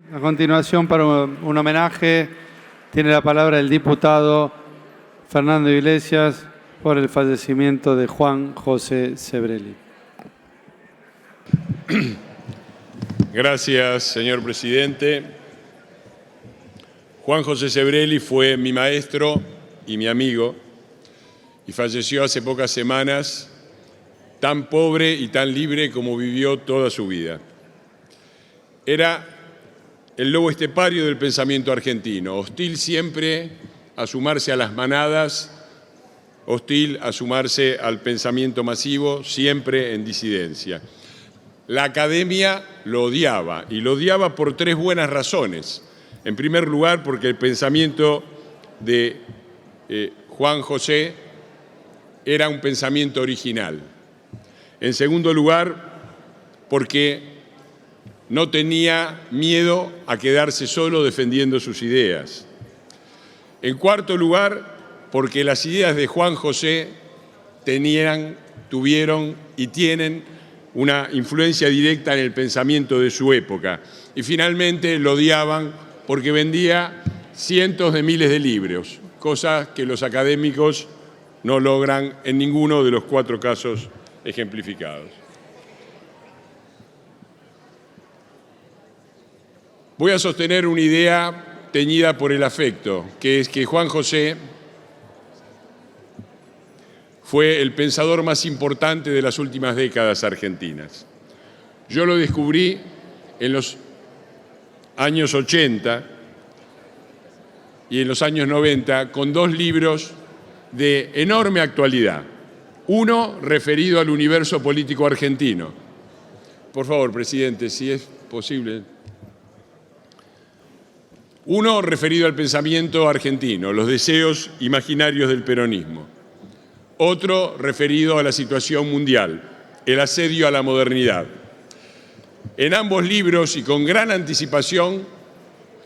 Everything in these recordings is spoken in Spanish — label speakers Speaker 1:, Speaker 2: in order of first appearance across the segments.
Speaker 1: A continuación, para un homenaje, tiene la palabra el diputado Fernando Iglesias por el fallecimiento de Juan José Sebrelli.
Speaker 2: Gracias, señor presidente. Juan José Sebrelli fue mi maestro y mi amigo y falleció hace pocas semanas, tan pobre y tan libre como vivió toda su vida. Era el lobo estepario del pensamiento argentino, hostil siempre a sumarse a las manadas, hostil a sumarse al pensamiento masivo, siempre en disidencia. La academia lo odiaba, y lo odiaba por tres buenas razones. En primer lugar, porque el pensamiento de Juan José era un pensamiento original. En segundo lugar, porque no tenía miedo a quedarse solo defendiendo sus ideas. En cuarto lugar, porque las ideas de Juan José tuvieron y tienen una influencia directa en el pensamiento de su época. Y finalmente lo odiaban porque vendía cientos de miles de libros, cosas que los académicos no logran en ninguno de los cuatro casos ejemplificados. Voy a sostener una idea teñida por el afecto, que es que Juan José fue el pensador más importante de las últimas décadas argentinas. Yo lo descubrí en los años 80 y en los años 90 con dos libros de enorme actualidad. Uno referido al universo político argentino. Por favor, presidente, si es posible. Uno referido al pensamiento argentino, los deseos imaginarios del peronismo. Otro referido a la situación mundial, el asedio a la modernidad. En ambos libros y con gran anticipación,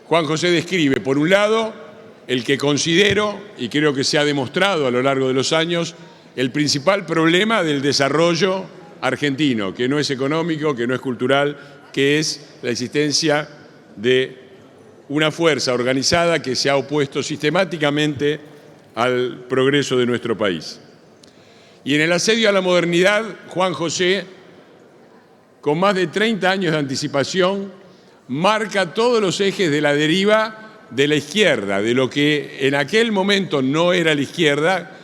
Speaker 2: Juan José describe, por un lado, el que considero, y creo que se ha demostrado a lo largo de los años, el principal problema del desarrollo argentino, que no es económico, que no es cultural, que es la existencia de una fuerza organizada que se ha opuesto sistemáticamente al progreso de nuestro país. Y en el asedio a la modernidad, Juan José, con más de 30 años de anticipación, marca todos los ejes de la deriva de la izquierda, de lo que en aquel momento no era la izquierda,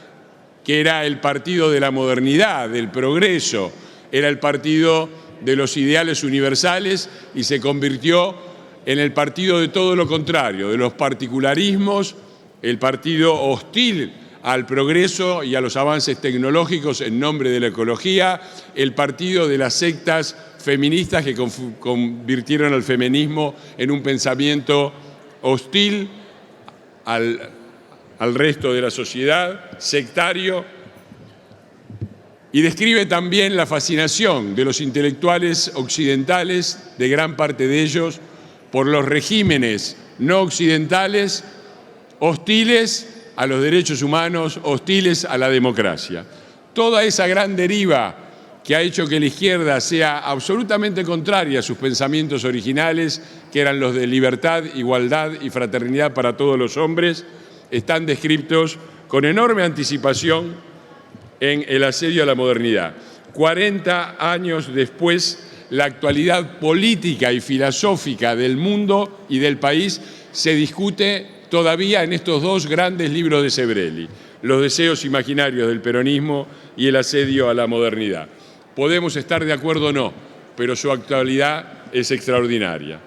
Speaker 2: que era el partido de la modernidad, del progreso, era el partido de los ideales universales y se convirtió en el partido de todo lo contrario, de los particularismos, el partido hostil al progreso y a los avances tecnológicos en nombre de la ecología, el partido de las sectas feministas que convirtieron al feminismo en un pensamiento hostil al resto de la sociedad, sectario, y describe también la fascinación de los intelectuales occidentales, de gran parte de ellos, por los regímenes no occidentales hostiles a los derechos humanos, hostiles a la democracia. Toda esa gran deriva que ha hecho que la izquierda sea absolutamente contraria a sus pensamientos originales, que eran los de libertad, igualdad y fraternidad para todos los hombres, están descritos con enorme anticipación en el asedio a la modernidad. 40 años después, la actualidad política y filosófica del mundo y del país se discute todavía en estos dos grandes libros de Sebrelli, Los deseos imaginarios del peronismo y El asedio a la modernidad. Podemos estar de acuerdo o no, pero su actualidad es extraordinaria.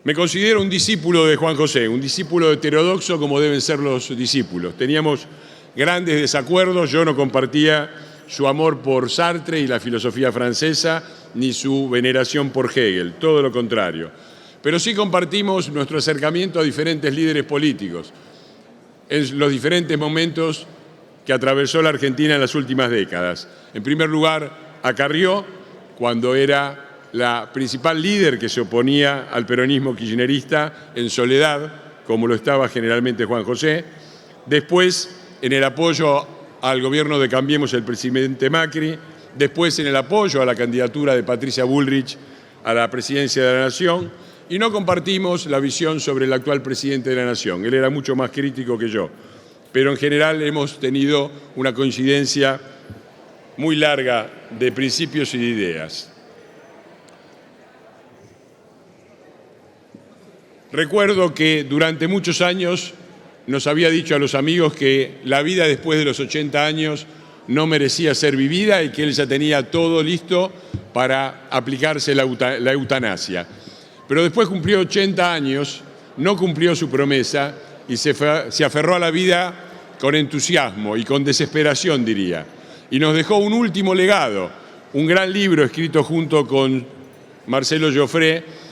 Speaker 2: Me considero un discípulo de Juan José, un discípulo heterodoxo como deben ser los discípulos. Teníamos grandes desacuerdos, yo no compartía su amor por Sartre y la filosofía francesa, ni su veneración por Hegel, todo lo contrario. Pero sí compartimos nuestro acercamiento a diferentes líderes políticos en los diferentes momentos que atravesó la Argentina en las últimas décadas. En primer lugar, a Carrió, cuando era la principal líder que se oponía al peronismo kirchnerista en soledad, como lo estaba generalmente Juan José. Después, en el apoyo al gobierno de Cambiemos el presidente Macri, después en el apoyo a la candidatura de Patricia Bullrich a la presidencia de la Nación y no compartimos la visión sobre el actual presidente de la Nación. Él era mucho más crítico que yo, pero en general hemos tenido una coincidencia muy larga de principios y de ideas. Recuerdo que durante muchos años nos había dicho a los amigos que la vida después de los 80 años no merecía ser vivida y que él ya tenía todo listo para aplicarse la eutanasia. Pero después cumplió 80 años, no cumplió su promesa y se aferró a la vida con entusiasmo y con desesperación, diría. Y nos dejó un último legado, un gran libro escrito junto con Marcelo Joffre,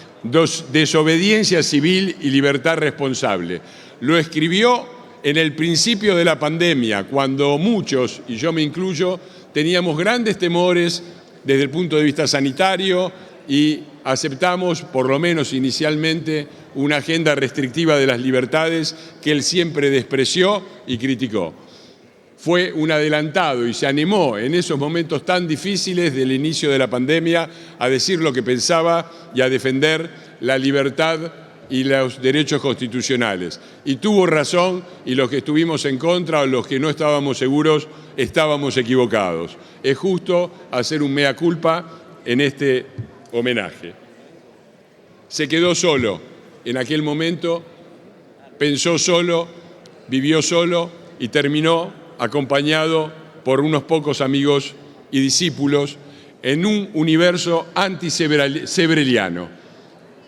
Speaker 2: Desobediencia civil y libertad responsable. Lo escribió en el principio de la pandemia, cuando muchos, y yo me incluyo, teníamos grandes temores desde el punto de vista sanitario y aceptamos, por lo menos inicialmente, una agenda restrictiva de las libertades que él siempre despreció y criticó. Fue un adelantado y se animó en esos momentos tan difíciles del inicio de la pandemia a decir lo que pensaba y a defender la libertad y los derechos constitucionales. Y tuvo razón, y los que estuvimos en contra o los que no estábamos seguros estábamos equivocados. Es justo hacer un mea culpa en este homenaje. Se quedó solo en aquel momento, pensó solo, vivió solo y terminó acompañado por unos pocos amigos y discípulos en un universo antisebreliano.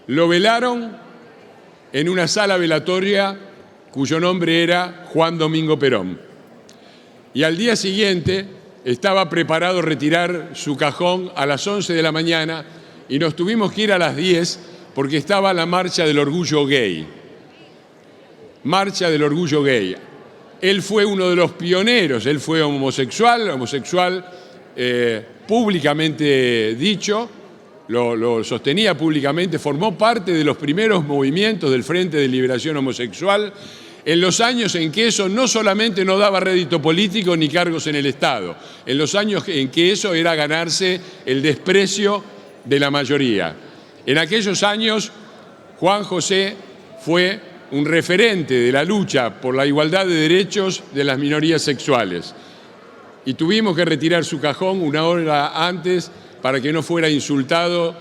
Speaker 2: Lo velaron en una sala velatoria cuyo nombre era Juan Domingo Perón. Y al día siguiente estaba preparado a retirar su cajón a las 11 de la mañana y nos tuvimos que ir a las 10 porque estaba la Marcha del Orgullo Gay. Marcha del Orgullo Gay. Él fue uno de los pioneros, él fue homosexual públicamente dicho, lo sostenía públicamente, formó parte de los primeros movimientos del Frente de Liberación Homosexual, en los años en que eso no solamente no daba rédito político ni cargos en el Estado, en los años en que eso era ganarse el desprecio de la mayoría. En aquellos años, Juan José fue un referente de la lucha por la igualdad de derechos de las minorías sexuales. Y tuvimos que retirar su cajón una hora antes para que no fuera insultado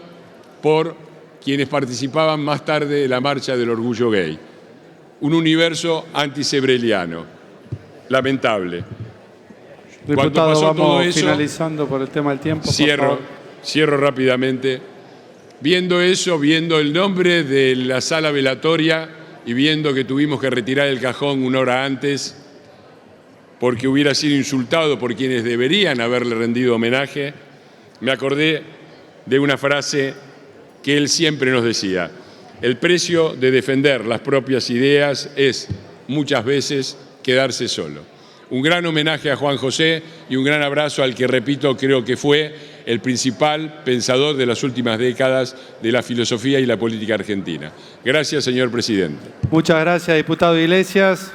Speaker 2: por quienes participaban más tarde de la Marcha del Orgullo Gay. Un universo antisebreliano. Lamentable.
Speaker 1: Diputado, vamos finalizando por el tema del tiempo.
Speaker 2: Cierro rápidamente. Viendo eso, viendo el nombre de la sala velatoria y viendo que tuvimos que retirar el cajón una hora antes porque hubiera sido insultado por quienes deberían haberle rendido homenaje, me acordé de una frase que él siempre nos decía: el precio de defender las propias ideas es, muchas veces, quedarse solo. Un gran homenaje a Juan José y un gran abrazo al que, repito, creo que fue el principal pensador de las últimas décadas de la filosofía y la política argentina. Gracias, señor presidente.
Speaker 1: Muchas gracias, diputado Iglesias.